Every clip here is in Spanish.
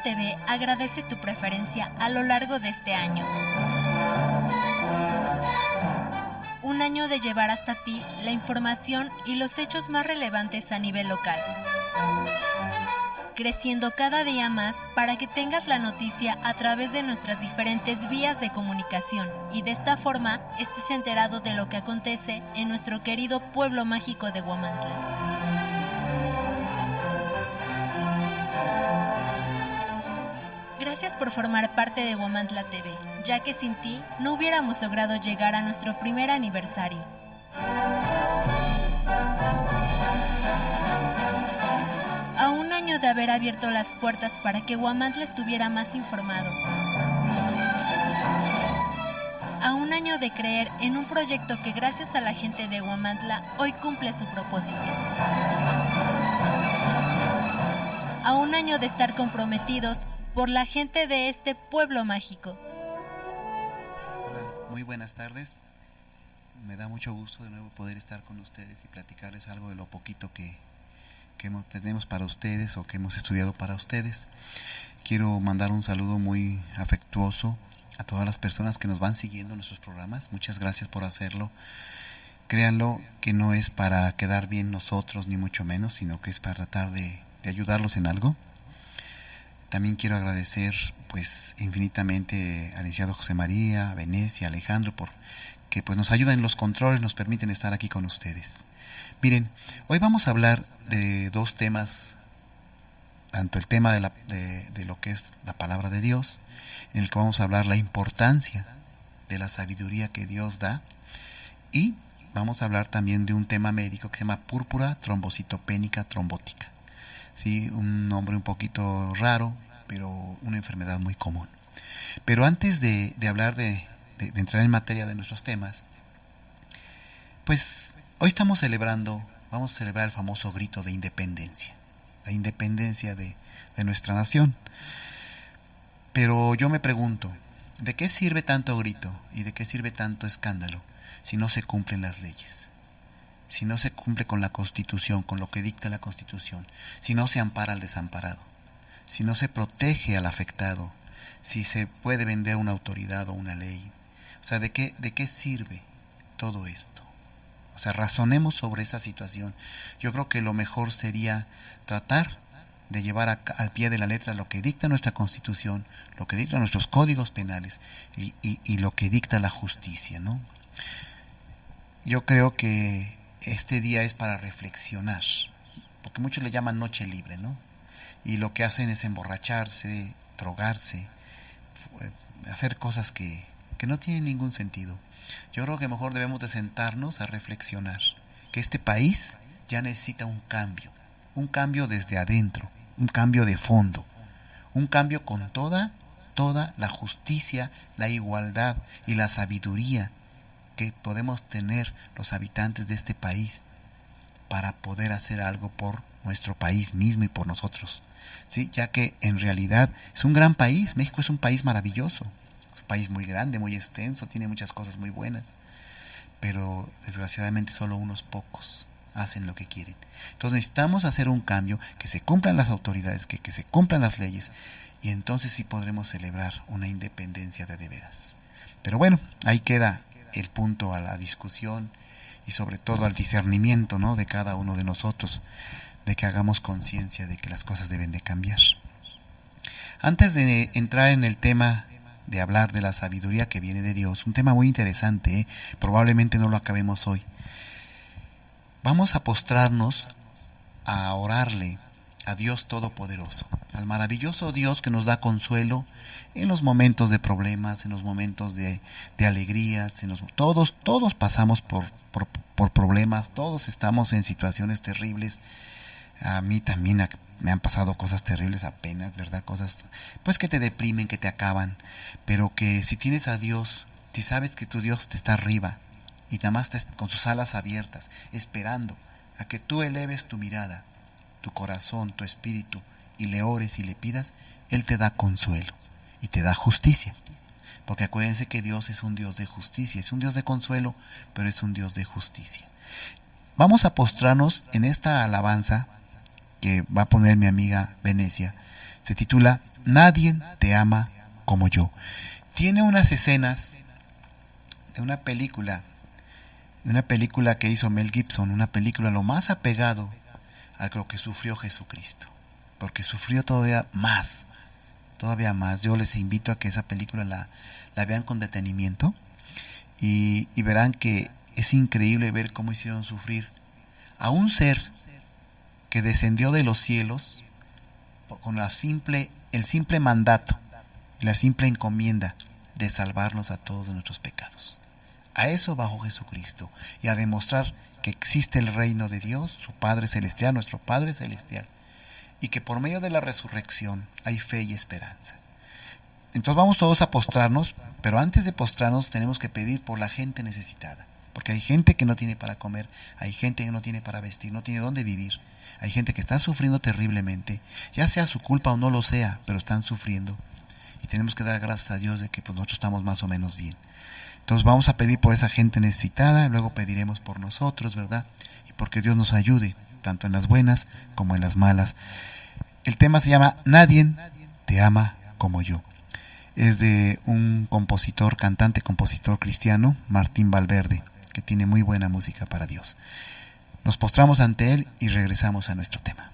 TV agradece tu preferencia a lo largo de este año. Un año de llevar hasta ti la información y los hechos más relevantes a nivel local. Creciendo cada día más para que tengas la noticia a través de nuestras diferentes vías de comunicación y de esta forma estés enterado de lo que acontece en nuestro querido pueblo mágico de Huamantla. Gracias por formar parte de Huamantla TV, ya que sin ti no hubiéramos logrado llegar a nuestro primer aniversario. A un año de haber abierto las puertas para que Huamantla estuviera más informado. A un año de creer en un proyecto que gracias a la gente de Huamantla hoy cumple su propósito. A un año de estar comprometidos por la gente de este pueblo mágico. Hola, muy buenas tardes. Me da mucho gusto de nuevo poder estar con ustedes y platicarles algo de lo poquito que tenemos para ustedes o que hemos estudiado para ustedes. Quiero mandar un saludo muy afectuoso a todas las personas que nos van siguiendo en nuestros programas. Muchas gracias por hacerlo. Créanlo que no es para quedar bien nosotros ni mucho menos, sino que es para tratar de ayudarlos en algo. También quiero agradecer pues infinitamente al licenciado José María, a Venecia, a Alejandro, por que pues nos ayudan en los controles, nos permiten estar aquí con ustedes. Miren, hoy vamos a hablar de dos temas, tanto el tema de lo que es la palabra de Dios, en el que vamos a hablar la importancia de la sabiduría que Dios da, y vamos a hablar también de un tema médico que se llama púrpura trombocitopénica trombótica. Sí, un nombre un poquito raro, pero una enfermedad muy común. Pero antes de hablar de entrar en materia de nuestros temas, pues hoy vamos a celebrar el famoso grito de independencia, la independencia de nuestra nación. Pero yo me pregunto, ¿de qué sirve tanto grito y de qué sirve tanto escándalo si no se cumplen las leyes? Si no se cumple con la Constitución, con lo que dicta la Constitución, si no se ampara al desamparado, si no se protege al afectado, si se puede vender una autoridad o una ley. O sea, ¿de qué sirve todo esto? O sea, razonemos sobre esa situación. Yo creo que lo mejor sería tratar de llevar al pie de la letra lo que dicta nuestra Constitución, lo que dictan nuestros códigos penales y lo que dicta la justicia, ¿no? Yo creo que este día es para reflexionar, porque muchos le llaman noche libre, ¿no? Y lo que hacen es emborracharse, drogarse, hacer cosas que no tienen ningún sentido. Yo creo que mejor debemos de sentarnos a reflexionar, que este país ya necesita un cambio desde adentro, un cambio de fondo, un cambio con toda la justicia, la igualdad y la sabiduría que podemos tener los habitantes de este país para poder hacer algo por nuestro país mismo y por nosotros, ¿sí? Ya que en realidad es un gran país. México es un país maravilloso, es un país muy grande, muy extenso, tiene muchas cosas muy buenas, pero desgraciadamente solo unos pocos hacen lo que quieren. Entonces necesitamos hacer un cambio, que se cumplan las autoridades, que se cumplan las leyes, y entonces sí podremos celebrar una independencia de veras. Pero bueno, ahí queda el punto a la discusión y sobre todo al discernimiento, ¿no?, de cada uno de nosotros, de que hagamos conciencia de que las cosas deben de cambiar. Antes de entrar en el tema de hablar de la sabiduría que viene de Dios, un tema muy interesante, probablemente no lo acabemos hoy, vamos a postrarnos a orarle a Dios Todopoderoso, al maravilloso Dios que nos da consuelo en los momentos de problemas, en los momentos de alegrías, todos pasamos por problemas, todos estamos en situaciones terribles. A mí también me han pasado cosas terribles apenas, ¿verdad? Cosas pues que te deprimen, que te acaban, pero que si tienes a Dios, si sabes que tu Dios te está arriba y nada más estás con sus alas abiertas, esperando a que tú eleves tu mirada, tu corazón, tu espíritu, y le ores y le pidas, Él te da consuelo y te da justicia. Porque acuérdense que Dios es un Dios de justicia, es un Dios de consuelo, pero es un Dios de justicia. Vamos a postrarnos en esta alabanza que va a poner mi amiga Venecia. Se titula nadie te ama como yo. Tiene unas escenas de una película que hizo Mel Gibson, una película lo más apegado a lo que sufrió Jesucristo, porque sufrió todavía más. Yo les invito a que esa película la vean con detenimiento y verán que es increíble ver cómo hicieron sufrir a un ser que descendió de los cielos con el simple mandato y la simple encomienda de salvarnos a todos de nuestros pecados. A eso bajó Jesucristo y a demostrar que existe el reino de Dios, su Padre Celestial, nuestro Padre Celestial, y que por medio de la resurrección hay fe y esperanza. Entonces vamos todos a postrarnos, pero antes de postrarnos tenemos que pedir por la gente necesitada, porque hay gente que no tiene para comer, hay gente que no tiene para vestir, no tiene dónde vivir, hay gente que está sufriendo terriblemente, ya sea su culpa o no lo sea, pero están sufriendo, y tenemos que dar gracias a Dios de que pues, nosotros estamos más o menos bien. Entonces vamos a pedir por esa gente necesitada, luego pediremos por nosotros, ¿verdad? Y porque Dios nos ayude, tanto en las buenas como en las malas. El tema se llama Nadie te ama como yo. Es de un cantante, compositor cristiano, Martín Valverde, que tiene muy buena música para Dios. Nos postramos ante él y regresamos a nuestro tema.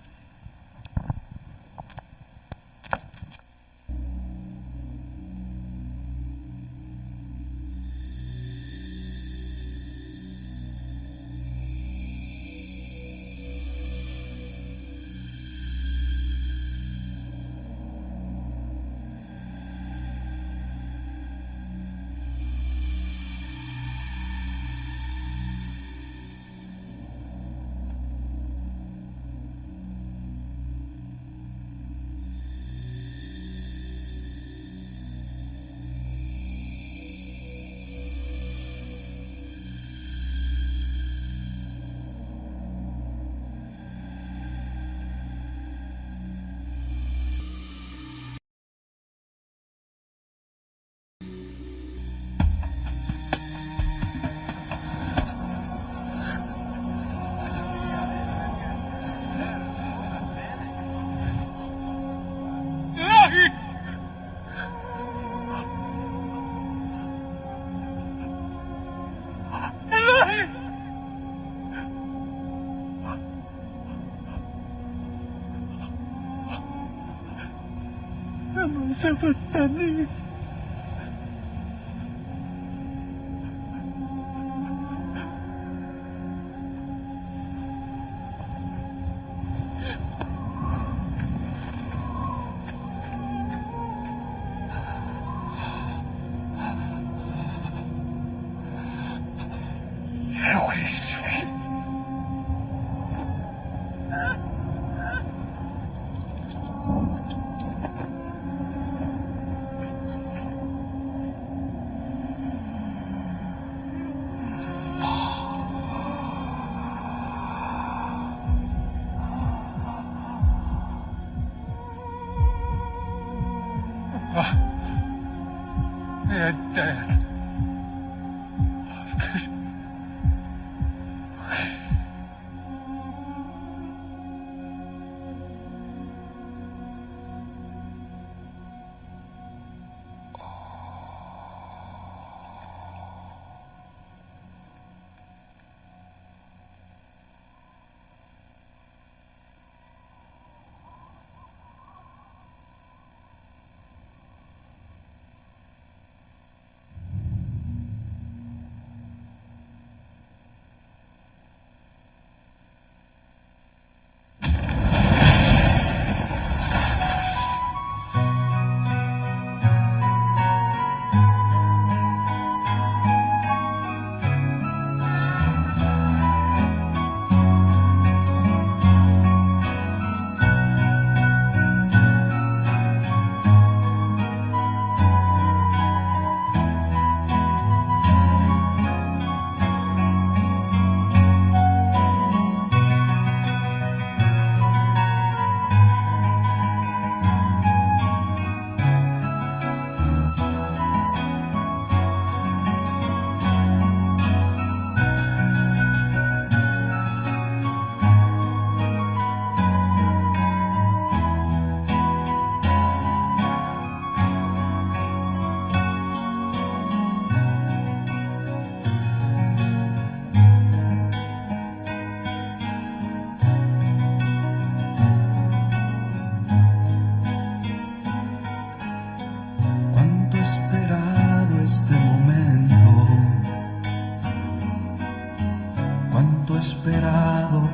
he esperado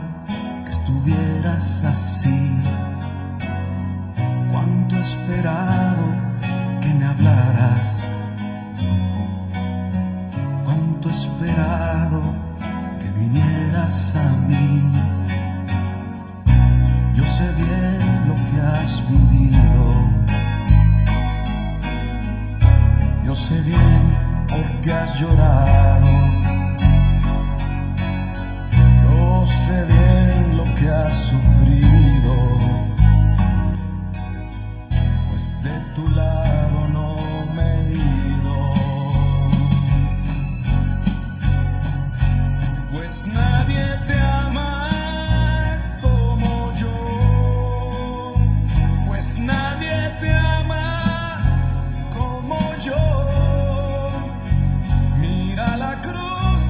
que estuvieras así. Cuánto he esperado que me hablaras. Cuánto he esperado que vinieras a mí. Yo sé bien lo que has vivido. Yo sé bien por qué has llorado. Yo sé bien lo que has sufrido. Pues de tu lado no me he ido. Pues nadie te ama como yo. Pues nadie te ama como yo. Mira la cruz,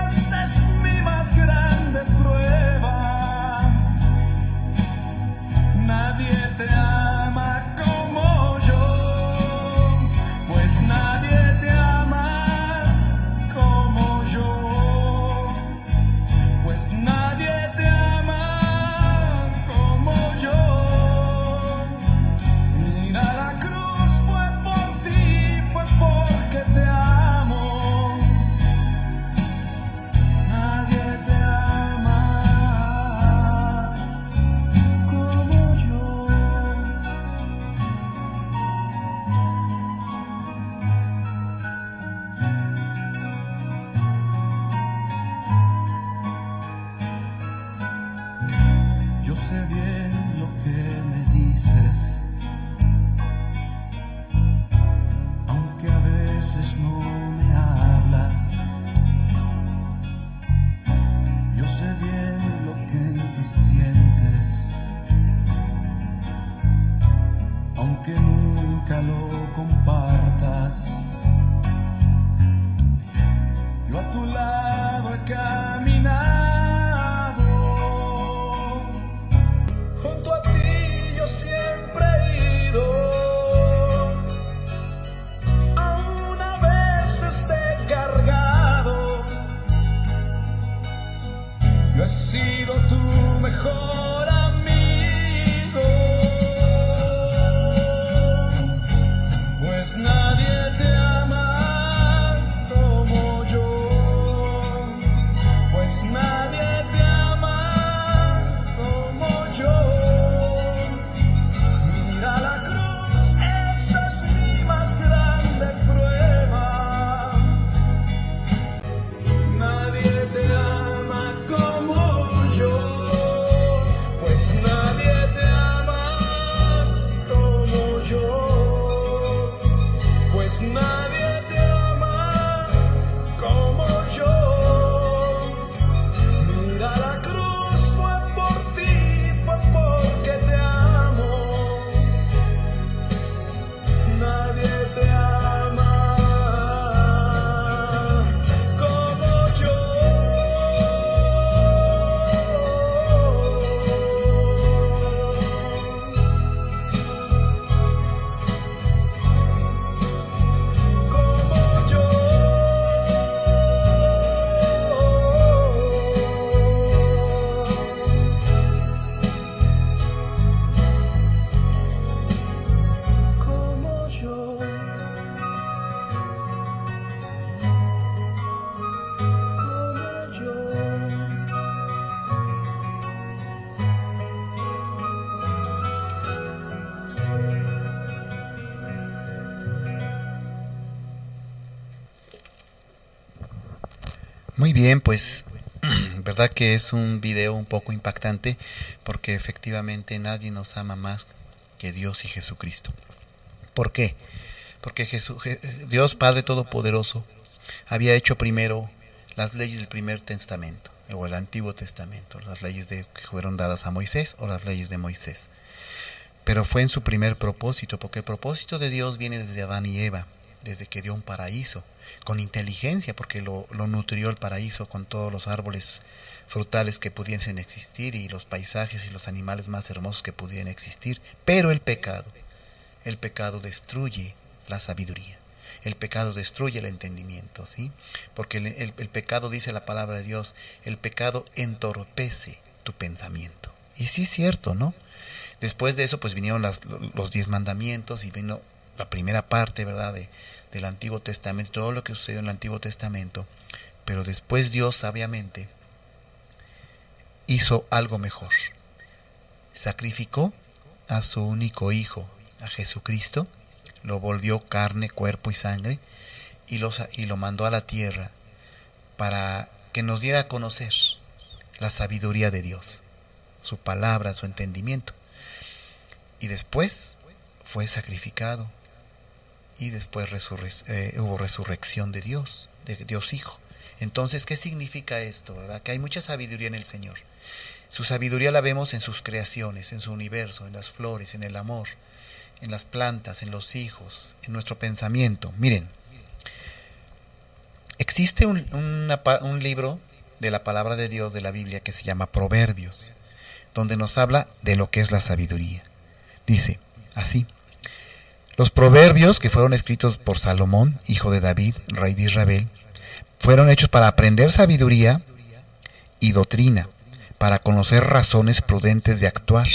esa es mi más grande prueba. Nadie te ama como yo. Pues nadie te ama como yo. Pues nadie te ama como yo. Mira la cruz, fue por ti, fue porque te amo. Nadie te ama como yo. Yo sé bien lo que me dices, aunque a veces no me hablas. Yo sé bien lo que en ti sientes, aunque nunca lo compartas. Yo a tu lado he caminado, junto a ti yo siempre he ido, aún a veces te he cargado. Yo he sido tu mejor amigo. Pues nadie te ama como yo. Pues nadie te ama como yo. Mira la cruz, esa es mi más grande prueba. Nadie te ama como yo. Pues nadie te ama como yo. Pues nadie te ama como yo. Mira la cruz, fue por ti, fue porque te amo. Nadie te ama como yo. Como yo. Como yo. Como yo. Muy bien, pues verdad que es un video un poco impactante porque efectivamente nadie nos ama más que Dios y Jesucristo. ¿Por qué? Porque Dios Padre Todopoderoso había hecho primero las leyes del primer testamento o el Antiguo Testamento, las leyes que fueron dadas a Moisés o las leyes de Moisés. Pero fue en su primer propósito, porque el propósito de Dios viene desde Adán y Eva, desde que dio un paraíso, con inteligencia, porque lo nutrió el paraíso con todos los árboles frutales que pudiesen existir y los paisajes y los animales más hermosos que pudieran existir. Pero el pecado destruye la sabiduría. el pecado destruye el entendimiento, ¿sí? Porque el pecado, dice la palabra de Dios, el pecado entorpece tu pensamiento. Y sí es cierto, ¿no? Después de eso, pues vinieron los 10 mandamientos y vino la primera parte, ¿verdad?, del Antiguo Testamento, todo lo que sucedió en el Antiguo Testamento. Pero después Dios, sabiamente, hizo algo mejor. Sacrificó a su único Hijo, a Jesucristo, lo volvió carne, cuerpo y sangre, y lo mandó a la tierra para que nos diera a conocer la sabiduría de Dios, su palabra, su entendimiento. Y después fue sacrificado, y después hubo resurrección de Dios Hijo. Entonces, ¿qué significa esto, verdad? Que hay mucha sabiduría en el Señor. Su sabiduría la vemos en sus creaciones, en su universo, en las flores, en el amor, en las plantas, en los hijos, en nuestro pensamiento. Miren, existe un libro de la palabra de Dios, de la Biblia, que se llama Proverbios, donde nos habla de lo que es la sabiduría. Dice así: los proverbios, que fueron escritos por Salomón, hijo de David, rey de Israel, fueron hechos para aprender sabiduría y doctrina, para conocer razones prudentes de actuar,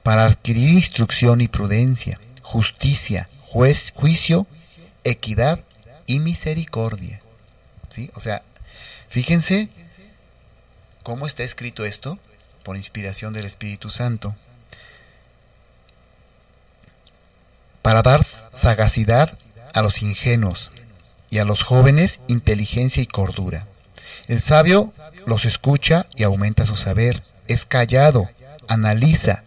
para adquirir instrucción y prudencia, justicia, juicio, equidad y misericordia. ¿Sí? O sea, fíjense cómo está escrito esto por inspiración del Espíritu Santo. Para dar sagacidad a los ingenuos y a los jóvenes inteligencia y cordura. El sabio los escucha y aumenta su saber, es callado, analiza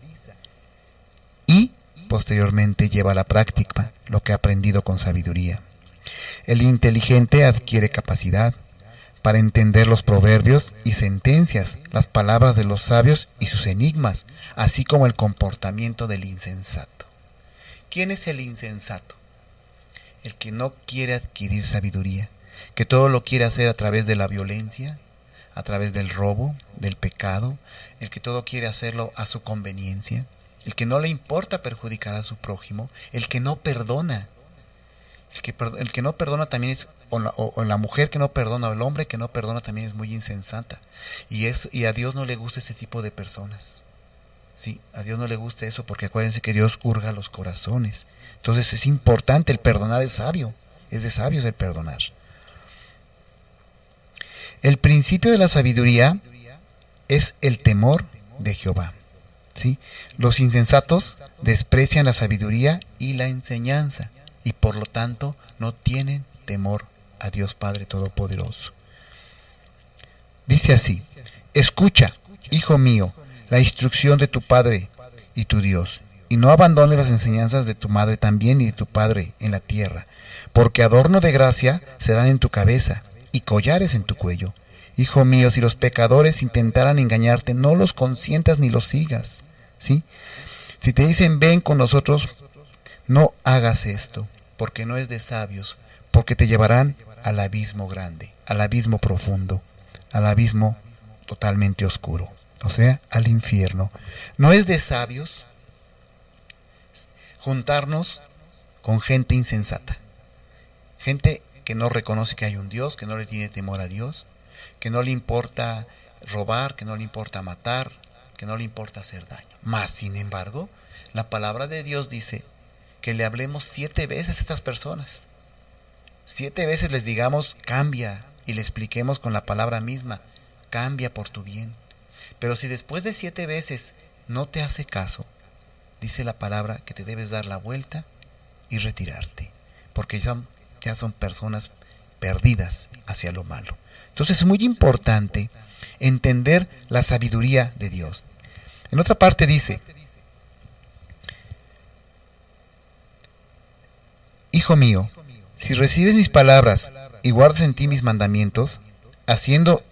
y posteriormente lleva a la práctica lo que ha aprendido con sabiduría. El inteligente adquiere capacidad para entender los proverbios y sentencias, las palabras de los sabios y sus enigmas, así como el comportamiento del insensato. ¿Quién es el insensato? El que no quiere adquirir sabiduría, que todo lo quiere hacer a través de la violencia, a través del robo, del pecado, el que todo quiere hacerlo a su conveniencia, el que no le importa perjudicar a su prójimo, el que no perdona. El que no perdona también es, o la mujer que no perdona, o el hombre que no perdona también es muy insensata. Y a Dios no le gusta ese tipo de personas. Sí, a Dios no le gusta eso, porque acuérdense que Dios hurga los corazones. Entonces es importante, el perdonar es sabio, es de sabios el perdonar. El principio de la sabiduría es el temor de Jehová. ¿Sí? Los insensatos desprecian la sabiduría y la enseñanza, y por lo tanto no tienen temor a Dios Padre Todopoderoso. Dice así: escucha, hijo mío, la instrucción de tu Padre y tu Dios, y no abandones las enseñanzas de tu madre también y de tu padre en la tierra, porque adorno de gracia serán en tu cabeza y collares en tu cuello. Hijo mío, si los pecadores intentaran engañarte, no los consientas ni los sigas. ¿Sí? Si te dicen ven con nosotros, no hagas esto, porque no es de sabios, porque te llevarán al abismo grande, al abismo profundo, al abismo totalmente oscuro, o sea, al infierno. No es de sabios juntarnos con gente insensata, gente que no reconoce que hay un Dios, que no le tiene temor a Dios, que no le importa robar, que no le importa matar, que no le importa hacer daño. Mas, sin embargo, la palabra de Dios dice que le hablemos 7 veces a estas personas. 7 veces les digamos cambia, y le expliquemos con la palabra misma, cambia por tu bien. Pero si después de 7 veces no te hace caso, dice la palabra que te debes dar la vuelta y retirarte, porque ya son personas perdidas hacia lo malo. Entonces es muy importante entender la sabiduría de Dios. En otra parte dice: hijo mío, si recibes mis palabras y guardas en ti mis mandamientos, haciendo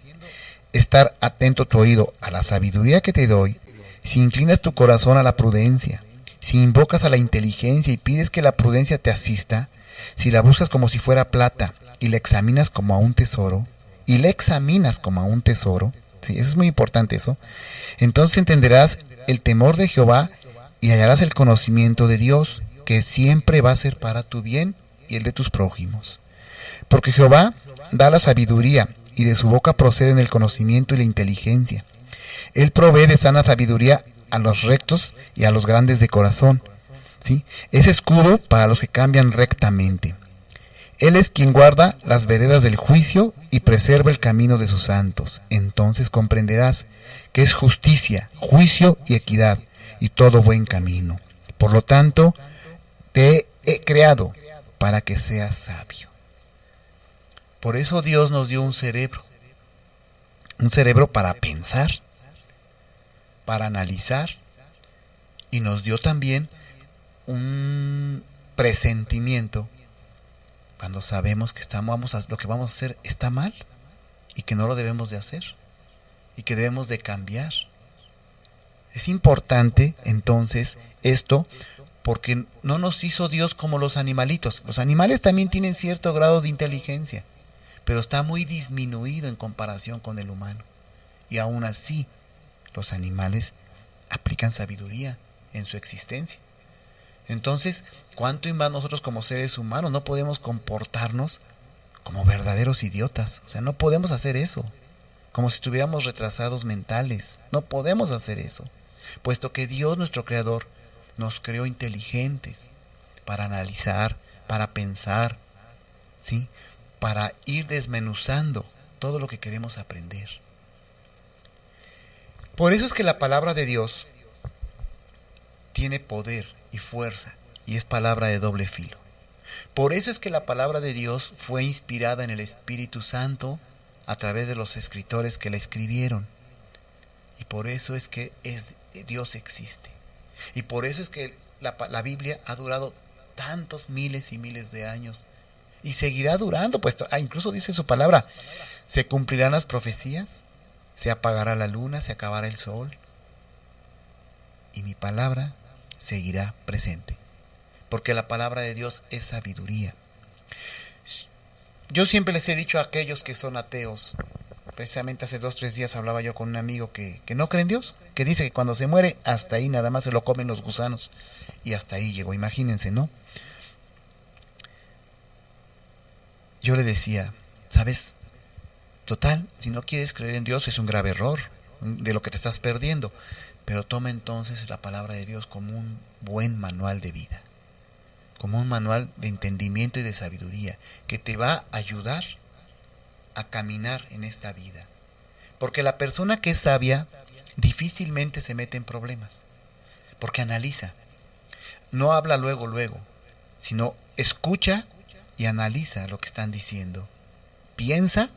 estar atento tu oído a la sabiduría que te doy, si inclinas tu corazón a la prudencia, si invocas a la inteligencia y pides que la prudencia te asista, si la buscas como si fuera plata y la examinas como a un tesoro, sí, eso es muy importante eso, entonces entenderás el temor de Jehová y hallarás el conocimiento de Dios, que siempre va a ser para tu bien y el de tus prójimos. Porque Jehová da la sabiduría, y de su boca proceden el conocimiento y la inteligencia. Él provee de sana sabiduría a los rectos y a los grandes de corazón. ¿Sí? Es escudo para los que cambian rectamente. Él es quien guarda las veredas del juicio y preserva el camino de sus santos. Entonces comprenderás que es justicia, juicio y equidad, y todo buen camino. Por lo tanto, te he creado para que seas sabio. Por eso Dios nos dio un cerebro para pensar, para analizar, y nos dio también un presentimiento cuando sabemos que lo que vamos a hacer está mal y que no lo debemos de hacer y que debemos de cambiar. Es importante entonces esto, porque no nos hizo Dios como los animalitos. Los animales también tienen cierto grado de inteligencia, pero está muy disminuido en comparación con el humano. Y aún así, los animales aplican sabiduría en su existencia. Entonces, ¿cuánto y más nosotros como seres humanos no podemos comportarnos como verdaderos idiotas? O sea, no podemos hacer eso, como si estuviéramos retrasados mentales. No podemos hacer eso, puesto que Dios, nuestro Creador, nos creó inteligentes para analizar, para pensar, ¿sí? Para ir desmenuzando todo lo que queremos aprender. Por eso es que la palabra de Dios tiene poder y fuerza, y es palabra de doble filo. Por eso es que la palabra de Dios fue inspirada en el Espíritu Santo a través de los escritores que la escribieron. Y por eso es que Dios existe. Y por eso es que la Biblia ha durado tantos miles y miles de años. Y seguirá durando, pues incluso dice su palabra, se cumplirán las profecías, se apagará la luna, se acabará el sol. Y mi palabra seguirá presente, porque la palabra de Dios es sabiduría. Yo siempre les he dicho a aquellos que son ateos, precisamente hace 2 o 3 días hablaba yo con un amigo que no cree en Dios, que dice que cuando se muere, hasta ahí nada más se lo comen los gusanos, y hasta ahí llegó, imagínense, ¿no? Yo le decía, ¿sabes? Total, si no quieres creer en Dios es un grave error de lo que te estás perdiendo. Pero toma entonces la palabra de Dios como un buen manual de vida, como un manual de entendimiento y de sabiduría, que te va a ayudar a caminar en esta vida. Porque la persona que es sabia difícilmente se mete en problemas, porque analiza. No habla luego, sino escucha y analiza lo que están diciendo. Piensa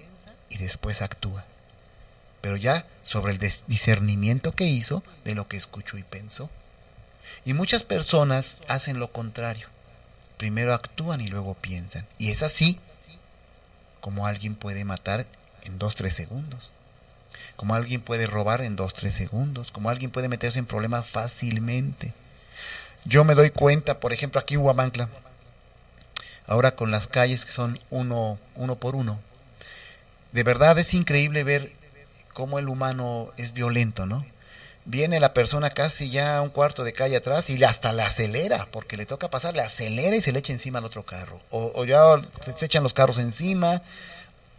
y después actúa. Pero ya sobre el discernimiento que hizo de lo que escuchó y pensó. Y muchas personas hacen lo contrario. Primero actúan y luego piensan. Y es así como alguien puede matar en 2-3 segundos. Como alguien puede robar en 2-3 segundos. Como alguien puede meterse en problemas fácilmente. Yo me doy cuenta, por ejemplo, aquí en Huamantla, ahora con las calles que son uno por uno. De verdad es increíble ver cómo el humano es violento, ¿no? Viene la persona casi ya a un cuarto de calle atrás y hasta le acelera, porque le toca pasar, le acelera y se le echa encima al otro carro. O ya se echan los carros encima.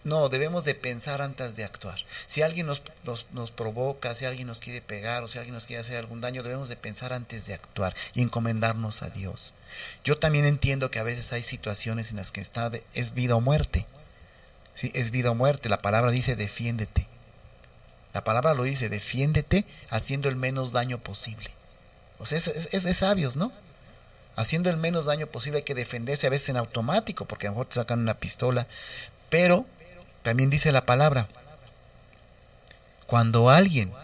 No, debemos de pensar antes de actuar. Si alguien nos provoca, si alguien nos quiere pegar o si alguien nos quiere hacer algún daño, debemos de pensar antes de actuar y encomendarnos a Dios. Yo también entiendo que a veces hay situaciones en las que es vida o muerte. Sí, es vida o muerte. La palabra dice defiéndete. La palabra lo dice, defiéndete haciendo el menos daño posible. O sea, es de sabios, ¿no? Haciendo el menos daño posible hay que defenderse a veces en automático, porque a lo mejor te sacan una pistola. Pero también dice la palabra, cuando alguien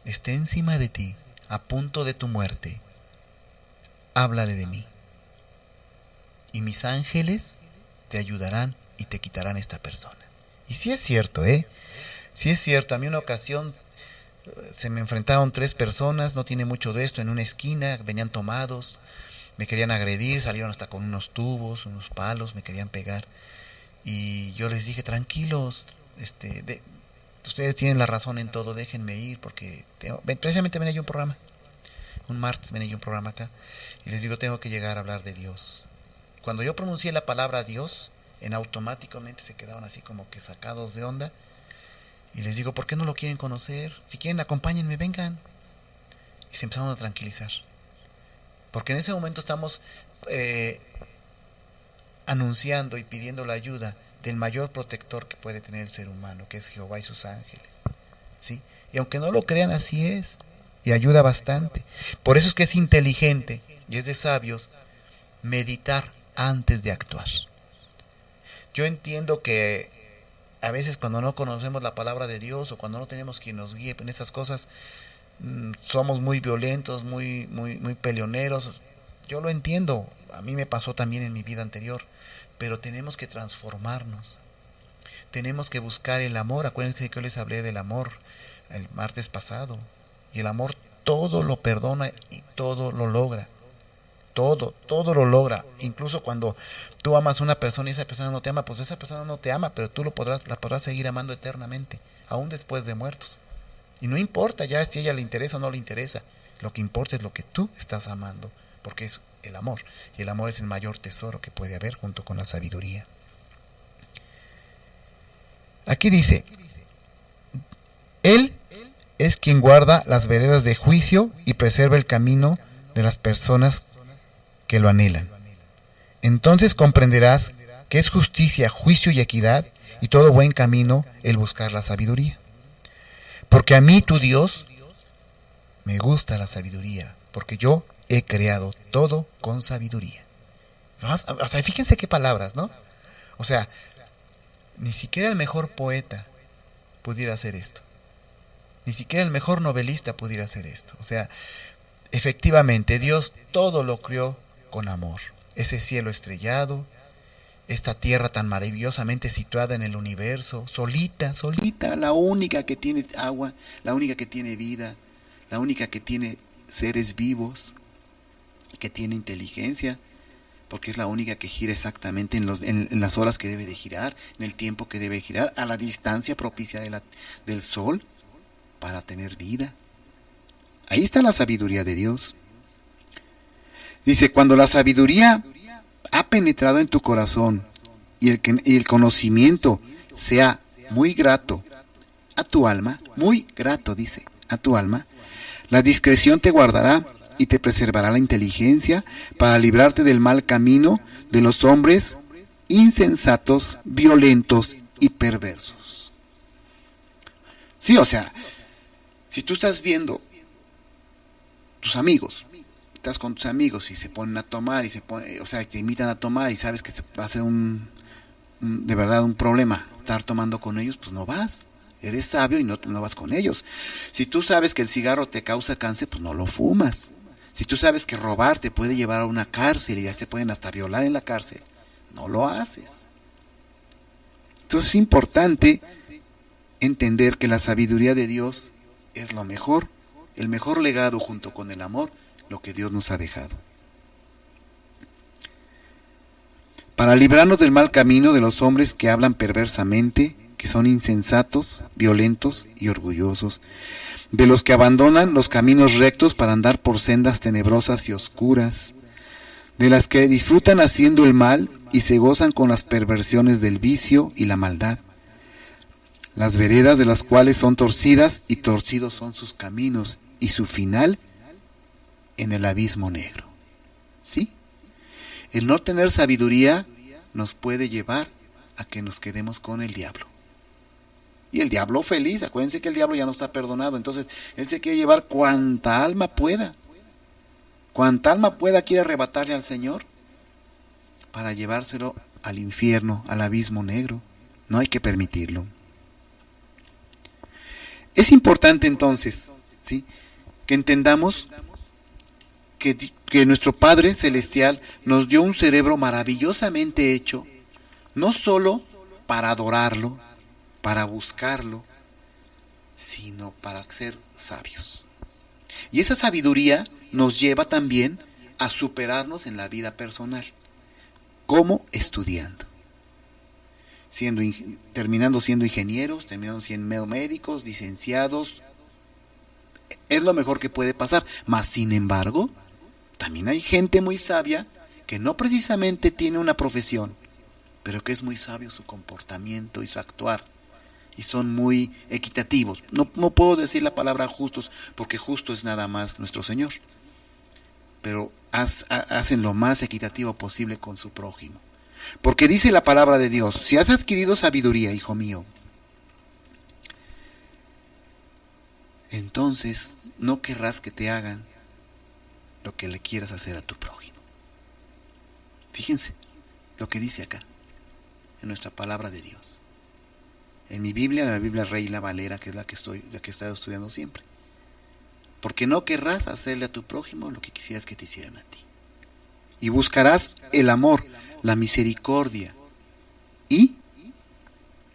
esté encima de ti, a punto de tu muerte, háblale de mí. Y mis ángeles te ayudarán y te quitarán esta persona. Y sí es cierto, sí es cierto. A mí una ocasión se me enfrentaron 3 personas, no tiene mucho de esto, en una esquina, venían tomados, me querían agredir, salieron hasta con unos tubos, unos palos, me querían pegar. Y yo les dije, tranquilos, ustedes tienen la razón en todo, déjenme ir, porque precisamente venía yo un programa, un martes venía yo un programa acá, y les digo, tengo que llegar a hablar de Dios. cuando yo pronuncié la palabra Dios, en automáticamente se quedaban así como que sacados de onda. Y les digo, ¿por qué no lo quieren conocer? Si quieren, acompáñenme, vengan. Y se empezaron a tranquilizar. Porque en ese momento estamos anunciando y pidiendo la ayuda del mayor protector que puede tener el ser humano, que es Jehová y sus ángeles. ¿Sí? Y aunque no lo crean, así es. Y ayuda bastante. Por eso es que es inteligente y es de sabios meditar antes de actuar. Yo entiendo que a veces cuando no conocemos la palabra de Dios o cuando no tenemos quien nos guíe en esas cosas, somos muy violentos, muy peleoneros. Yo lo entiendo, a mí me pasó también en mi vida anterior, pero tenemos que transformarnos. Tenemos que buscar el amor. Acuérdense que yo les hablé del amor el martes pasado. Y el amor todo lo perdona y todo lo logra. Todo lo logra. Incluso cuando tú amas a una persona y esa persona no te ama, pues esa persona no te ama, pero tú la podrás seguir amando eternamente, aún después de muertos. Y no importa ya si a ella le interesa o no le interesa. Lo que importa es lo que tú estás amando, porque es el amor. Y el amor es el mayor tesoro que puede haber junto con la sabiduría. Aquí dice, Él es quien guarda las veredas de juicio y preserva el camino de las personas que lo anhelan. Entonces comprenderás que es justicia, juicio y equidad y todo buen camino el buscar la sabiduría. Porque a mí, tu Dios, me gusta la sabiduría, porque yo he creado todo con sabiduría. O sea, fíjense qué palabras, ¿no? O sea, ni siquiera el mejor poeta pudiera hacer esto. Ni siquiera el mejor novelista pudiera hacer esto. O sea, efectivamente, Dios todo lo creó con amor. Ese cielo estrellado, esta tierra tan maravillosamente situada en el universo, solita, la única que tiene agua, la única que tiene vida, la única que tiene seres vivos, que tiene inteligencia, porque es la única que gira exactamente en las horas que debe de girar, en el tiempo que debe girar, a la distancia propicia del sol, para tener vida. Ahí está la sabiduría de Dios. Dice, cuando la sabiduría ha penetrado en tu corazón y el conocimiento sea muy grato a tu alma, muy grato, dice, a tu alma, la discreción te guardará y te preservará la inteligencia para librarte del mal camino de los hombres insensatos, violentos y perversos. Sí, o sea, si tú estás viendo tus amigos, estás con tus amigos y se ponen a tomar te invitan a tomar y sabes que va a ser de verdad un problema estar tomando con ellos, pues no vas. Eres sabio y no vas con ellos. Si tú sabes que el cigarro te causa cáncer, pues no lo fumas. Si tú sabes que robar te puede llevar a una cárcel y ya te pueden hasta violar en la cárcel, no lo haces. Entonces es importante entender que la sabiduría de Dios es lo mejor, el mejor legado junto con el amor, lo que Dios nos ha dejado. Para librarnos del mal camino de los hombres que hablan perversamente, que son insensatos, violentos y orgullosos, de los que abandonan los caminos rectos para andar por sendas tenebrosas y oscuras, de las que disfrutan haciendo el mal y se gozan con las perversiones del vicio y la maldad, las veredas de las cuales son torcidas y torcidos son sus caminos y su final en el abismo negro. ¿Sí? El no tener sabiduría nos puede llevar a que nos quedemos con el diablo. Y el diablo feliz, acuérdense que el diablo ya no está perdonado, entonces él se quiere llevar cuanta alma pueda. Cuanta alma pueda quiere arrebatarle al Señor para llevárselo al infierno, al abismo negro. No hay que permitirlo. Es importante entonces, ¿sí?, que entendamos que nuestro Padre Celestial nos dio un cerebro maravillosamente hecho, no solo para adorarlo, para buscarlo, sino para ser sabios. Y esa sabiduría nos lleva también a superarnos en la vida personal. ¿Cómo? Estudiando. Terminando siendo ingenieros, terminando siendo médicos, licenciados. Es lo mejor que puede pasar. Mas, sin embargo, también hay gente muy sabia que no precisamente tiene una profesión, pero que es muy sabio su comportamiento y su actuar, y son muy equitativos. No puedo decir la palabra justos, porque justo es nada más nuestro Señor, pero hacen lo más equitativo posible con su prójimo. Porque dice la palabra de Dios: si has adquirido sabiduría, hijo mío, entonces no querrás que te hagan lo que le quieras hacer a tu prójimo. Fíjense lo que dice acá, en nuestra palabra de Dios. En mi Biblia, la Biblia Reina Valera, que es la que he estado estudiando siempre. Porque no querrás hacerle a tu prójimo lo que quisieras que te hicieran a ti. Y buscarás el amor, la misericordia y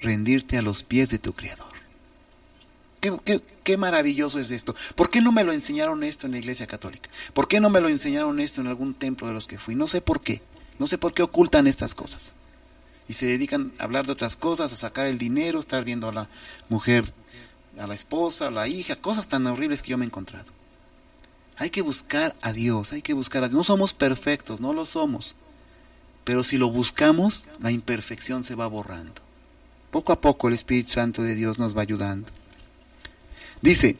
rendirte a los pies de tu Creador. Qué maravilloso es esto. ¿Por qué no me lo enseñaron esto en la Iglesia Católica? ¿Por qué no me lo enseñaron esto en algún templo de los que fui? No sé por qué. No sé por qué ocultan estas cosas. Y se dedican a hablar de otras cosas, a sacar el dinero, estar viendo a la mujer, a la esposa, a la hija, cosas tan horribles que yo me he encontrado. Hay que buscar a Dios, No somos perfectos, no lo somos. Pero si lo buscamos, la imperfección se va borrando. Poco a poco el Espíritu Santo de Dios nos va ayudando. Dice,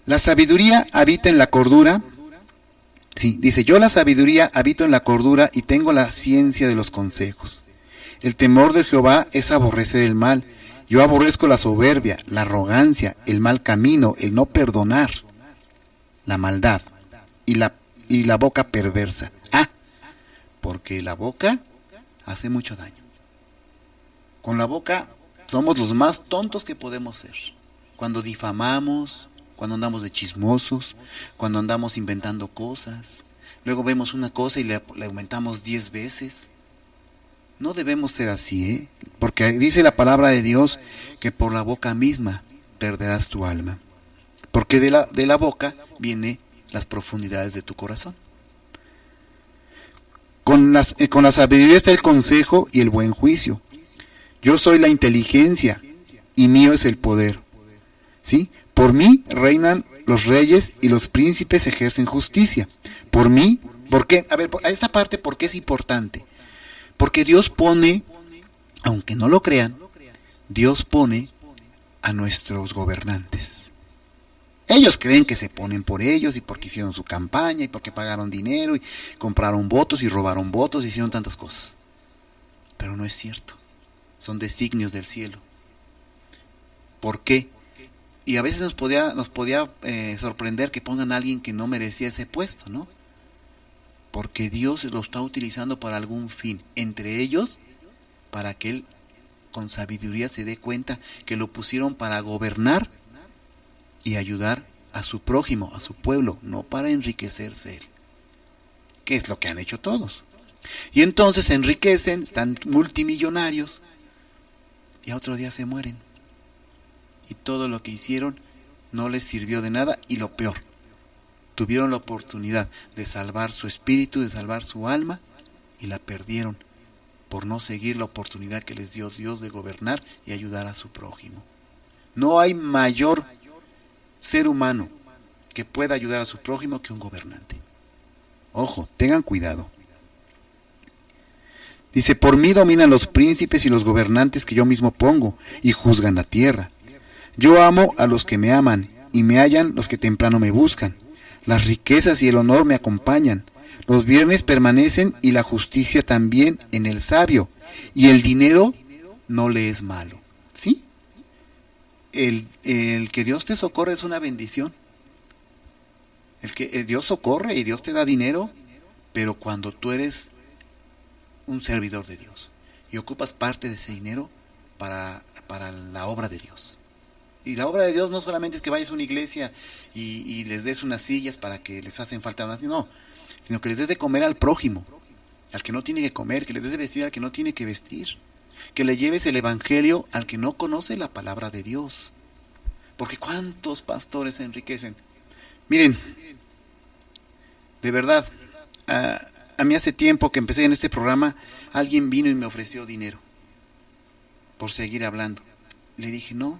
la sabiduría habita en la cordura. Sí, dice, yo la sabiduría habito en la cordura y tengo la ciencia de los consejos. El temor de Jehová es aborrecer el mal. Yo aborrezco la soberbia, la arrogancia, el mal camino, el no perdonar, la maldad y la boca perversa. Porque la boca hace mucho daño. Con la boca somos los más tontos que podemos ser. Cuando difamamos, cuando andamos de chismosos, cuando andamos inventando cosas, luego vemos una cosa y le aumentamos 10 veces. No debemos ser así, porque dice la palabra de Dios que por la boca misma perderás tu alma. Porque de la boca vienen las profundidades de tu corazón. Con la sabiduría está el consejo y el buen juicio. Yo soy la inteligencia y mío es el poder. ¿Sí? Por mí reinan los reyes y los príncipes ejercen justicia. Por mí, ¿por qué? A ver, a esta parte, ¿por qué es importante? Porque Dios pone, aunque no lo crean, Dios pone a nuestros gobernantes. Ellos creen que se ponen por ellos y porque hicieron su campaña y porque pagaron dinero y compraron votos y robaron votos y hicieron tantas cosas. Pero no es cierto. Son designios del cielo. ¿Por qué? Y a veces nos podía sorprender que pongan a alguien que no merecía ese puesto, ¿no? Porque Dios lo está utilizando para algún fin. Entre ellos, para que Él con sabiduría se dé cuenta que lo pusieron para gobernar y ayudar a su prójimo, a su pueblo, no para enriquecerse Él. Que es lo que han hecho todos. Y entonces se enriquecen, están multimillonarios y a otro día se mueren. Y todo lo que hicieron no les sirvió de nada y lo peor, tuvieron la oportunidad de salvar su espíritu, de salvar su alma y la perdieron por no seguir la oportunidad que les dio Dios de gobernar y ayudar a su prójimo. No hay mayor ser humano que pueda ayudar a su prójimo que un gobernante. Ojo, tengan cuidado. Dice, por mí dominan los príncipes y los gobernantes que yo mismo pongo y juzgan la tierra. Yo amo a los que me aman y me hallan los que temprano me buscan. Las riquezas y el honor me acompañan. Los bienes permanecen y la justicia también en el sabio. Y el dinero no le es malo. ¿Sí? El que Dios te socorre es una bendición. El que Dios socorre y Dios te da dinero, pero cuando tú eres un servidor de Dios y ocupas parte de ese dinero para la obra de Dios. Y la obra de Dios no solamente es que vayas a una iglesia y les des unas sillas para que les hacen falta unas, no, sino que les des de comer al prójimo, al que no tiene que comer, que les des de vestir al que no tiene que vestir, que le lleves el evangelio al que no conoce la palabra de Dios. Porque ¿cuántos pastores se enriquecen? Miren, de verdad, a mí hace tiempo que empecé en este programa, alguien vino y me ofreció dinero por seguir hablando. Le dije, no,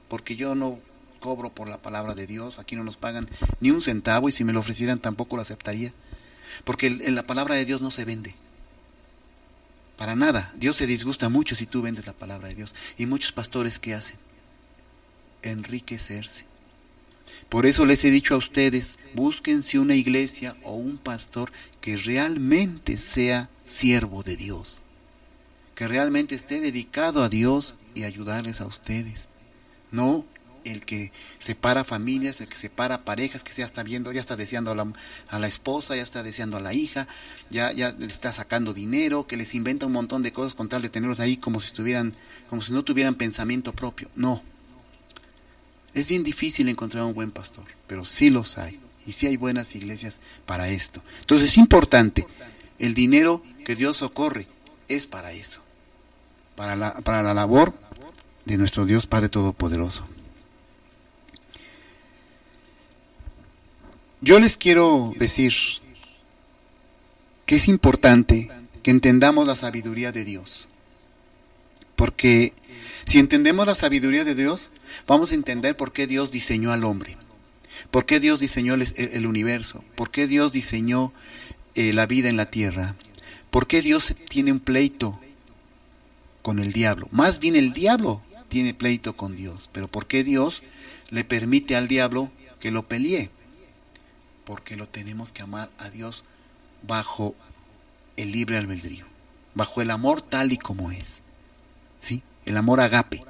porque yo no cobro por la palabra de Dios, aquí no nos pagan ni un centavo y si me lo ofrecieran tampoco lo aceptaría. Porque en la palabra de Dios no se vende. Para nada. Dios se disgusta mucho si tú vendes la palabra de Dios. Y muchos pastores, ¿qué hacen? Enriquecerse. Por eso les he dicho a ustedes, búsquense una iglesia o un pastor que realmente sea siervo de Dios, que realmente esté dedicado a Dios y ayudarles a ustedes. No el que separa familias, el que separa parejas, que ya está viendo, ya está deseando a la esposa, ya está deseando a la hija, ya le está sacando dinero, que les inventa un montón de cosas con tal de tenerlos ahí como si no tuvieran pensamiento propio. No. Es bien difícil encontrar un buen pastor, pero sí los hay. Y sí hay buenas iglesias para esto. Entonces es importante. El dinero que Dios socorre es para eso. Para la labor de nuestro Dios Padre Todopoderoso. Yo les quiero decir que es importante que entendamos la sabiduría de Dios. Porque si entendemos la sabiduría de Dios, vamos a entender por qué Dios diseñó al hombre, por qué Dios diseñó el universo, por qué Dios diseñó la vida en la tierra, por qué Dios tiene un pleito con el diablo. Más bien el diablo tiene pleito con Dios, pero por qué Dios le permite al diablo que lo pelee. Porque lo tenemos que amar a Dios bajo el libre albedrío, bajo el amor tal y como es. ¿Sí? El amor agape,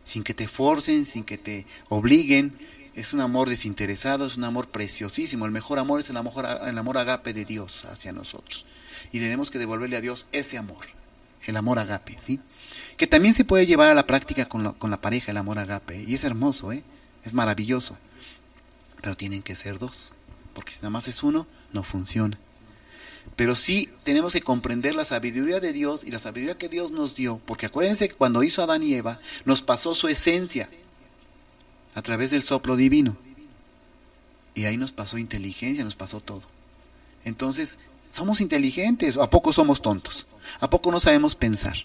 sin que te forcen, sin que te obliguen. Es un amor desinteresado, es un amor preciosísimo. El mejor amor es el amor agape de Dios hacia nosotros. Y tenemos que devolverle a Dios ese amor, el amor agape, ¿sí? Que también se puede llevar a la práctica con la pareja, el amor agape. Y es hermoso, es maravilloso. Pero tienen que ser dos, porque si nada más es uno, no funciona. Pero sí tenemos que comprender la sabiduría de Dios y la sabiduría que Dios nos dio, porque acuérdense que cuando hizo a Adán y Eva, nos pasó su esencia a través del soplo divino. Y ahí nos pasó inteligencia, nos pasó todo. Entonces, somos inteligentes, ¿o a poco somos tontos? ¿A poco no sabemos pensar?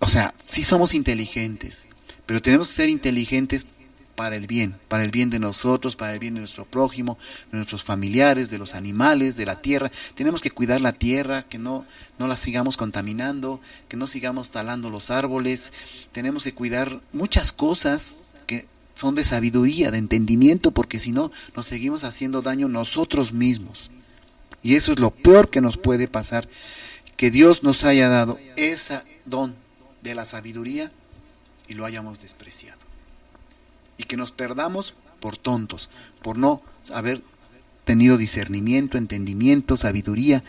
O sea, sí somos inteligentes, pero tenemos que ser inteligentes para el bien de nosotros, para el bien de nuestro prójimo, de nuestros familiares, de los animales, de la tierra. Tenemos que cuidar la tierra, que no la sigamos contaminando, que no sigamos talando los árboles. Tenemos que cuidar muchas cosas que son de sabiduría, de entendimiento, porque si no, nos seguimos haciendo daño nosotros mismos. Y eso es lo peor que nos puede pasar, que Dios nos haya dado ese don de la sabiduría y lo hayamos despreciado. Y que nos perdamos por tontos, por no haber tenido discernimiento, entendimiento, sabiduría,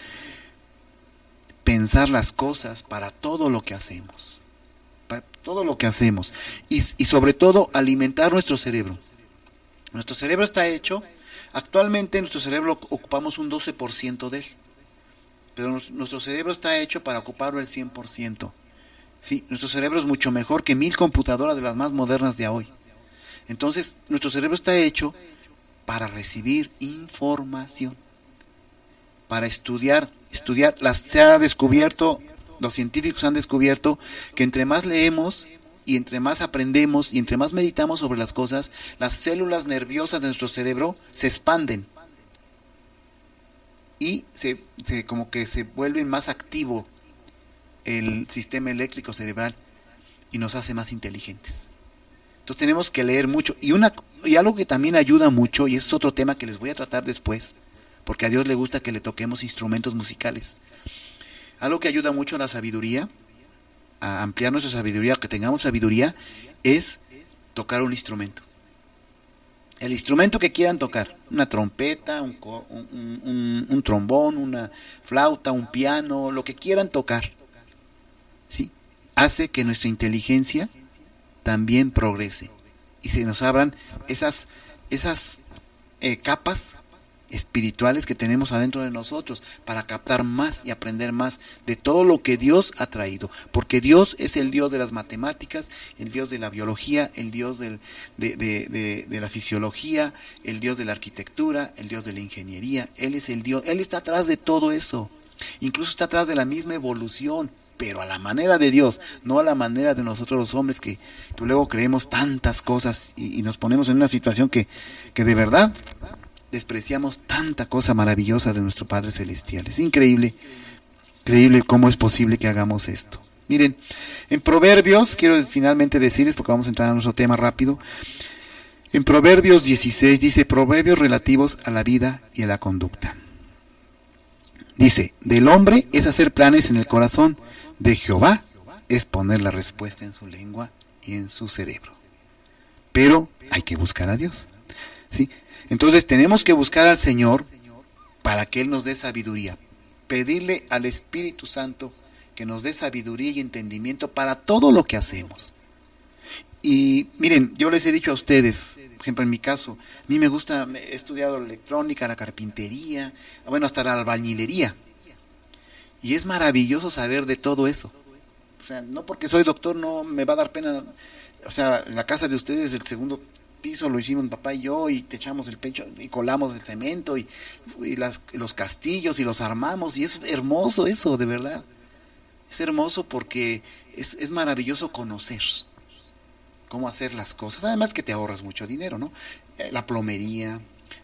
pensar las cosas para todo lo que hacemos. Para todo lo que hacemos. Y sobre todo alimentar nuestro cerebro. Nuestro cerebro está hecho, actualmente nuestro cerebro ocupamos un 12% de él. Pero nuestro cerebro está hecho para ocuparlo el 100%. Sí, nuestro cerebro es mucho mejor que 1000 computadoras de las más modernas de hoy. Entonces, nuestro cerebro está hecho para recibir información, para estudiar. Se ha descubierto, los científicos han descubierto que entre más leemos y entre más aprendemos y entre más meditamos sobre las cosas, las células nerviosas de nuestro cerebro se expanden y como que se vuelve más activo el sistema eléctrico cerebral y nos hace más inteligentes. Entonces tenemos que leer mucho. Y algo que también ayuda mucho, y es otro tema que les voy a tratar después, porque a Dios le gusta que le toquemos instrumentos musicales. Algo que ayuda mucho a la sabiduría, a ampliar nuestra sabiduría, que tengamos sabiduría, es tocar un instrumento. El instrumento que quieran tocar, una trompeta, un trombón, una flauta, un piano, lo que quieran tocar, ¿sí? Hace que nuestra inteligencia también progrese y se nos abran esas capas espirituales que tenemos adentro de nosotros para captar más y aprender más de todo lo que Dios ha traído, porque Dios es el Dios de las matemáticas, el Dios de la biología, el Dios de la fisiología, el Dios de la arquitectura, el Dios de la ingeniería. Él es el Dios, Él está atrás de todo eso, incluso está atrás de la misma evolución, pero a la manera de Dios, no a la manera de nosotros los hombres que luego creemos tantas cosas y nos ponemos en una situación que de verdad despreciamos tanta cosa maravillosa de nuestro Padre Celestial. Es increíble, increíble cómo es posible que hagamos esto. Miren, en Proverbios, quiero finalmente decirles, porque vamos a entrar a nuestro tema rápido, en Proverbios 16 dice, proverbios relativos a la vida y a la conducta. Dice, del hombre es hacer planes en el corazón, de Jehová es poner la respuesta en su lengua y en su cerebro. Pero hay que buscar a Dios, ¿sí? Entonces tenemos que buscar al Señor para que Él nos dé sabiduría. Pedirle al Espíritu Santo que nos dé sabiduría y entendimiento para todo lo que hacemos. Y miren, yo les he dicho a ustedes, por ejemplo en mi caso, a mí me gusta, he estudiado la electrónica, la carpintería, bueno, hasta la albañilería. Y es maravilloso saber de todo eso. O sea, no porque soy doctor no me va a dar pena. O sea, en la casa de ustedes el segundo piso lo hicimos mi papá y yo, y te echamos el pecho y colamos el cemento y los castillos y los armamos, y es hermoso eso, de verdad. Es hermoso porque es maravilloso conocer cómo hacer las cosas. Además que te ahorras mucho dinero, ¿no? La plomería,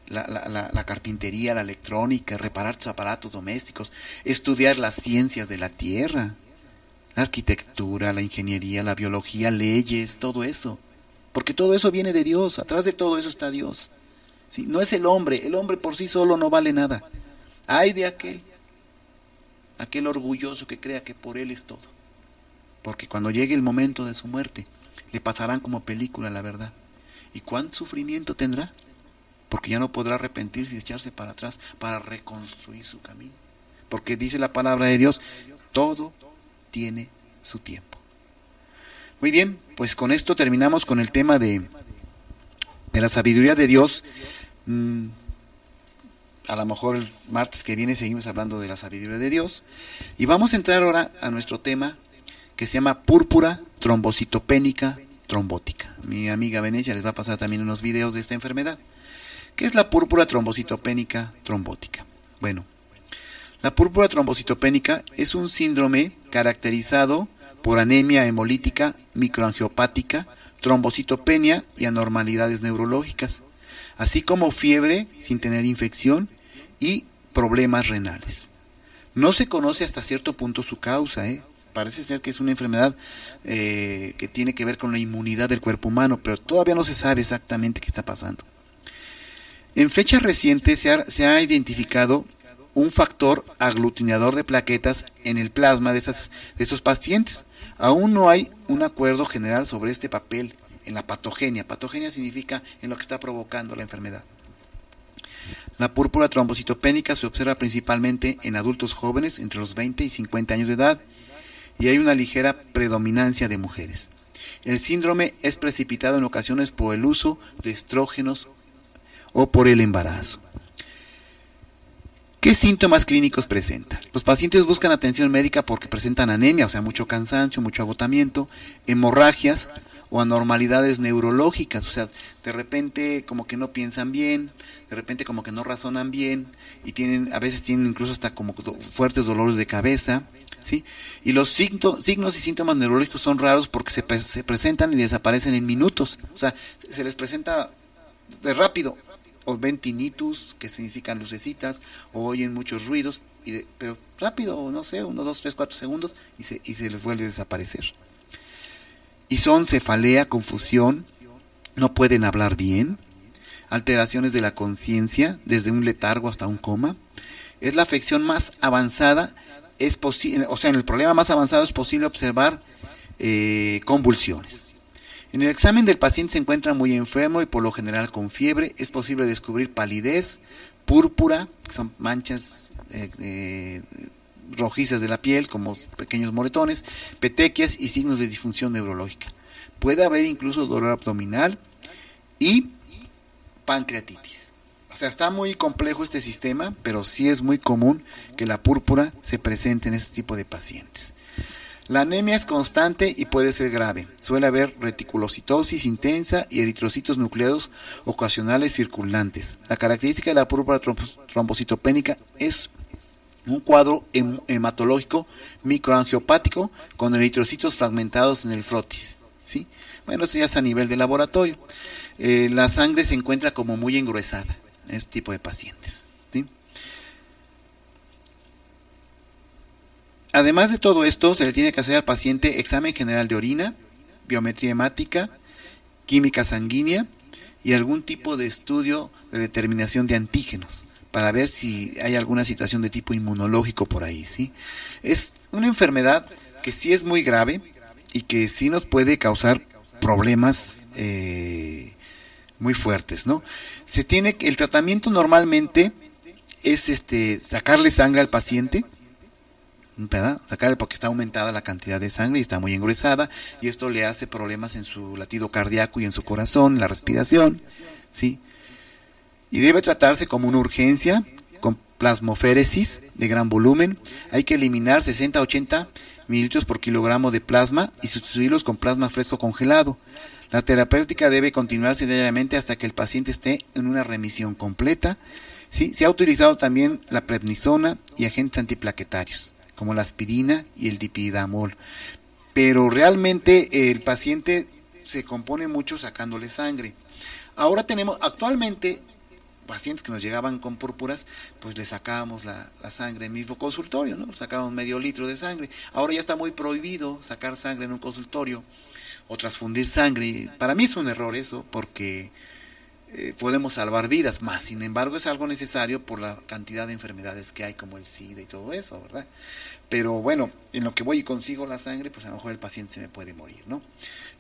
la carpintería, la electrónica, reparar tus aparatos domésticos, estudiar las ciencias de la tierra, la arquitectura, la ingeniería, la biología, leyes, todo eso. Porque todo eso viene de Dios, atrás de todo eso está Dios. ¿Sí? No es el hombre por sí solo no vale nada. Ay de aquel orgulloso que crea que por él es todo. Porque cuando llegue el momento de su muerte, le pasarán como película, la verdad. ¿Y cuánto sufrimiento tendrá? Porque ya no podrá arrepentirse y echarse para atrás para reconstruir su camino. Porque dice la palabra de Dios, todo tiene su tiempo. Muy bien, pues con esto terminamos con el tema de la sabiduría de Dios. A lo mejor el martes que viene seguimos hablando de la sabiduría de Dios. Y vamos a entrar ahora a nuestro tema que se llama púrpura trombocitopénica trombótica. Mi amiga Venecia les va a pasar también unos videos de esta enfermedad. ¿Qué es la púrpura trombocitopénica trombótica? Bueno, la púrpura trombocitopénica es un síndrome caracterizado por anemia hemolítica microangiopática, trombocitopenia y anormalidades neurológicas, así como fiebre sin tener infección y problemas renales. No se conoce hasta cierto punto su causa, Parece ser que es una enfermedad que tiene que ver con la inmunidad del cuerpo humano, pero todavía no se sabe exactamente qué está pasando. En fechas recientes se ha identificado un factor aglutinador de plaquetas en el plasma de esos pacientes. Aún no hay un acuerdo general sobre este papel en la patogenia. Patogenia significa en lo que está provocando la enfermedad. La púrpura trombocitopénica se observa principalmente en adultos jóvenes entre los 20 y 50 años de edad, y hay una ligera predominancia de mujeres. El síndrome es precipitado en ocasiones por el uso de estrógenos o por el embarazo. ¿Qué síntomas clínicos presenta? Los pacientes buscan atención médica porque presentan anemia, o sea, mucho cansancio, mucho agotamiento, hemorragias o anormalidades neurológicas, o sea, de repente como que no piensan bien, de repente como que no razonan bien, y a veces tienen incluso hasta como fuertes dolores de cabeza, ¿sí? Y los signos y síntomas neurológicos son raros porque se presentan y desaparecen en minutos, o sea, se les presenta de rápido, o ven tinnitus, que significan lucecitas, o oyen muchos ruidos, pero rápido, no sé, 1, 2, 3, 4 segundos, y se les vuelve a desaparecer. Y son cefalea, confusión, no pueden hablar bien, alteraciones de la conciencia, desde un letargo hasta un coma. Es la afección más avanzada, en el problema más avanzado es posible observar convulsiones. En el examen del paciente se encuentra muy enfermo y por lo general con fiebre. Es posible descubrir palidez, púrpura, que son manchas rojizas de la piel, como pequeños moretones, petequias y signos de disfunción neurológica. Puede haber incluso dolor abdominal y pancreatitis. O sea, está muy complejo este sistema, pero sí es muy común que la púrpura se presente en este tipo de pacientes. La anemia es constante y puede ser grave. Suele haber reticulocitosis intensa y eritrocitos nucleados ocasionales circulantes. La característica de la púrpura trombocitopénica es un cuadro hematológico microangiopático con eritrocitos fragmentados en el frotis, ¿sí? Bueno, eso ya es a nivel de laboratorio. La sangre se encuentra como muy engruesada. este tipo de pacientes, ¿sí? Además de todo esto, se le tiene que hacer al paciente examen general de orina, biometría hemática, química sanguínea y algún tipo de estudio de determinación de antígenos para ver si hay alguna situación de tipo inmunológico por ahí, ¿sí? Es una enfermedad que sí es muy grave y que sí nos puede causar problemas muy fuertes, ¿no? El tratamiento normalmente es sacarle sangre al paciente, ¿verdad? Sacarle porque está aumentada la cantidad de sangre y está muy engruesada, y esto le hace problemas en su latido cardíaco y en su corazón, en la respiración, ¿sí? Y debe tratarse como una urgencia, con plasmoféresis de gran volumen. Hay que eliminar 60-80 mililitros por kilogramo de plasma y sustituirlos con plasma fresco congelado. La terapéutica debe continuarse diariamente hasta que el paciente esté en una remisión completa, ¿sí? Se ha utilizado también la prednisona y agentes antiplaquetarios, como la aspirina y el dipidamol. Pero realmente el paciente se compone mucho sacándole sangre. Ahora tenemos actualmente pacientes que nos llegaban con púrpuras, pues le sacábamos la sangre en el mismo consultorio, ¿no? Sacábamos medio litro de sangre. Ahora ya está muy prohibido sacar sangre en un consultorio o transfundir sangre. Para mí es un error eso, porque podemos salvar vidas, más sin embargo es algo necesario por la cantidad de enfermedades que hay, como el SIDA y todo eso, ¿verdad? Pero bueno, en lo que voy y consigo la sangre, pues a lo mejor el paciente se me puede morir, ¿no?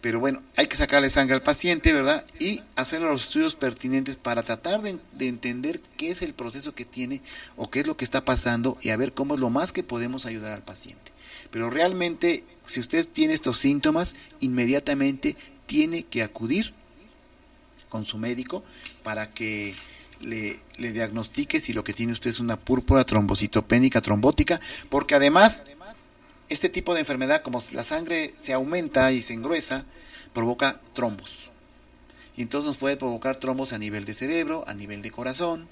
Pero bueno, hay que sacarle sangre al paciente, ¿verdad? Y hacer los estudios pertinentes para tratar de entender qué es el proceso que tiene o qué es lo que está pasando, y a ver cómo es lo más que podemos ayudar al paciente. Pero realmente, si usted tiene estos síntomas, inmediatamente tiene que acudir con su médico para que le diagnostique si lo que tiene usted es una púrpura trombocitopénica trombótica, porque además este tipo de enfermedad, como la sangre se aumenta y se engruesa, provoca trombos. Y entonces nos puede provocar trombos a nivel de cerebro, a nivel de corazón,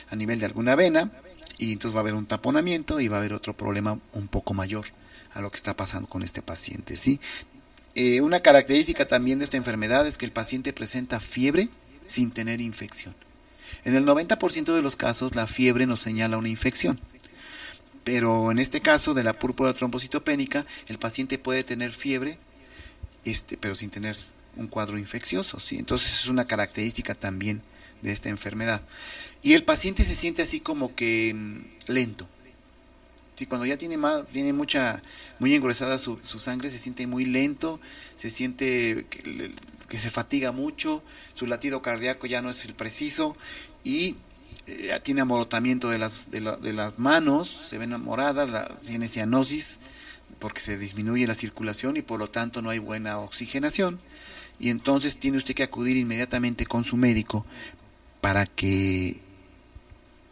a nivel de alguna vena, y entonces va a haber un taponamiento y va a haber otro problema un poco mayor a lo que está pasando con este paciente, ¿sí? Una característica también de esta enfermedad es que el paciente presenta fiebre sin tener infección. En el 90% de los casos la fiebre nos señala una infección, pero en este caso de la púrpura trombocitopénica el paciente puede tener fiebre, pero sin tener un cuadro infeccioso, ¿sí? Entonces es una característica también de esta enfermedad. Y el paciente se siente así como que lento. Sí, cuando ya tiene muy engruesada su sangre, se siente muy lento, se siente que se fatiga mucho, su latido cardíaco ya no es el preciso, y tiene amorotamiento de las manos, se ven moradas, tiene cianosis porque se disminuye la circulación y por lo tanto no hay buena oxigenación, y entonces tiene usted que acudir inmediatamente con su médico para que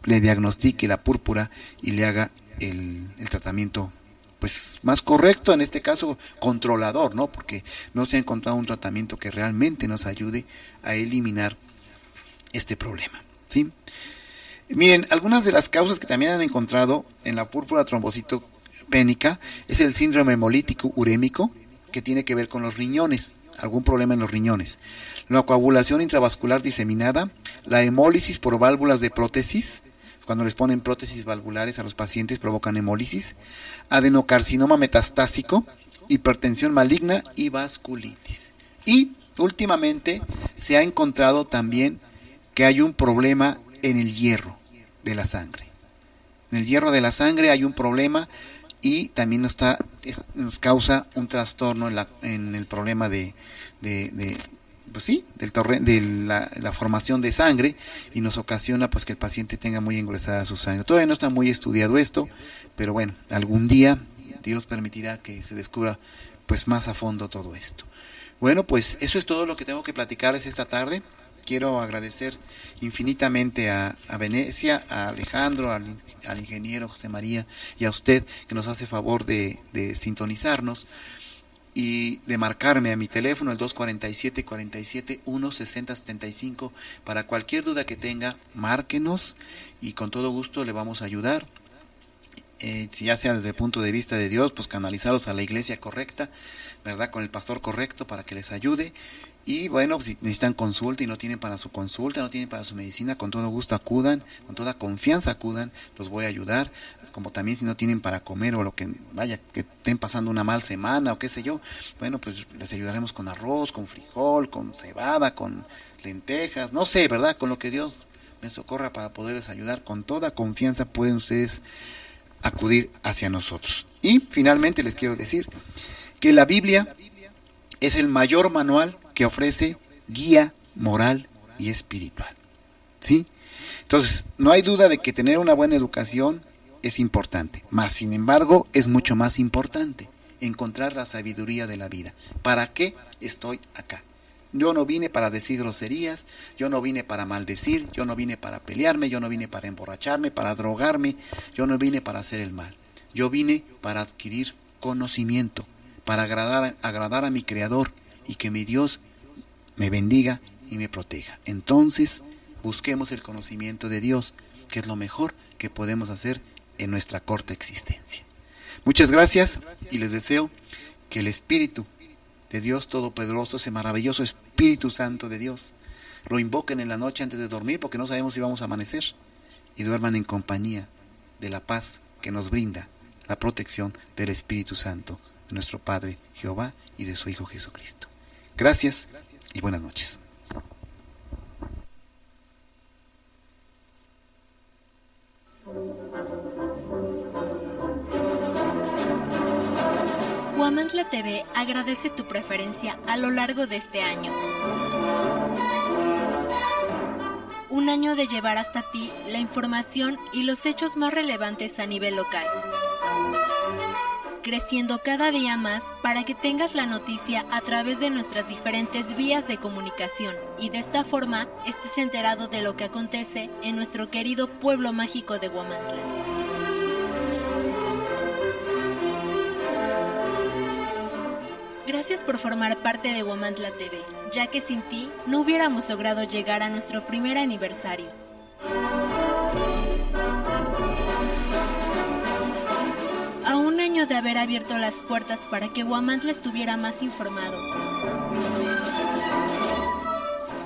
le diagnostique la púrpura y le haga el tratamiento pues más correcto, en este caso controlador, ¿no? Porque no se ha encontrado un tratamiento que realmente nos ayude a eliminar este problema, ¿sí? Miren, algunas de las causas que también han encontrado en la púrpura trombocitopénica es el síndrome hemolítico urémico, que tiene que ver con los riñones, algún problema en los riñones, la coagulación intravascular diseminada, la hemólisis por válvulas de prótesis. Cuando les ponen prótesis valvulares a los pacientes provocan hemólisis, adenocarcinoma metastásico, hipertensión maligna y vasculitis. Y últimamente se ha encontrado también que hay un problema en el hierro de la sangre. En el hierro de la sangre hay un problema y también nos causa un trastorno en el problema de la formación de sangre, y nos ocasiona pues que el paciente tenga muy engruesada su sangre. Todavía no está muy estudiado esto, pero bueno, algún día Dios permitirá que se descubra pues más a fondo todo esto. Bueno, pues eso es todo lo que tengo que platicarles esta tarde. Quiero agradecer infinitamente a Venecia, a Alejandro, al ingeniero José María y a usted que nos hace favor de sintonizarnos y de marcarme a mi teléfono, el 247-47-1-6075. Para cualquier duda que tenga, márquenos y con todo gusto le vamos a ayudar. Si ya sea desde el punto de vista de Dios, pues canalizarlos a la iglesia correcta, ¿verdad? Con el pastor correcto para que les ayude. Y bueno, si necesitan consulta y no tienen para su consulta, no tienen para su medicina, con todo gusto acudan, con toda confianza acudan, los voy a ayudar. Como también si no tienen para comer o lo que vaya, que estén pasando una mal semana o qué sé yo, bueno, pues les ayudaremos con arroz, con frijol, con cebada, con lentejas, no sé, ¿verdad? Con lo que Dios me socorra para poderles ayudar. Con toda confianza pueden ustedes acudir hacia nosotros. Y finalmente les quiero decir que la Biblia es el mayor manual que ofrece guía moral y espiritual. ¿Sí? Entonces, no hay duda de que tener una buena educación es importante, mas sin embargo es mucho más importante encontrar la sabiduría de la vida. ¿Para qué estoy acá? Yo no vine para decir groserías, yo no vine para maldecir, yo no vine para pelearme, yo no vine para emborracharme, para drogarme, yo no vine para hacer el mal. Yo vine para adquirir conocimiento, para agradar a mi Creador y que mi Dios me bendiga y me proteja. Entonces, busquemos el conocimiento de Dios, que es lo mejor que podemos hacer en nuestra corta existencia. Muchas gracias y les deseo que el Espíritu de Dios Todopoderoso, ese maravilloso Espíritu Santo de Dios, lo invoquen en la noche antes de dormir, porque no sabemos si vamos a amanecer, y duerman en compañía de la paz que nos brinda la protección del Espíritu Santo, de nuestro Padre Jehová y de su Hijo Jesucristo. Gracias y buenas noches. Huamantla TV agradece tu preferencia a lo largo de este año. Un año de llevar hasta ti la información y los hechos más relevantes a nivel local. Creciendo cada día más para que tengas la noticia a través de nuestras diferentes vías de comunicación y de esta forma estés enterado de lo que acontece en nuestro querido pueblo mágico de Huamantla. Gracias por formar parte de Huamantla TV, ya que sin ti no hubiéramos logrado llegar a nuestro primer aniversario. A un año de haber abierto las puertas para que Huamantla estuviera más informado.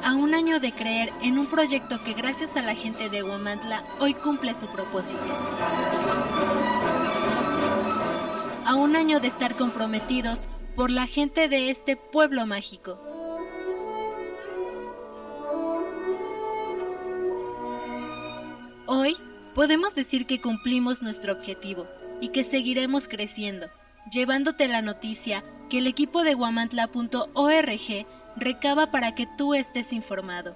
A un año de creer en un proyecto que gracias a la gente de Huamantla hoy cumple su propósito. A un año de estar comprometidos por la gente de este pueblo mágico. Hoy podemos decir que cumplimos nuestro objetivo y que seguiremos creciendo, llevándote la noticia que el equipo de huamantla.org recaba para que tú estés informado.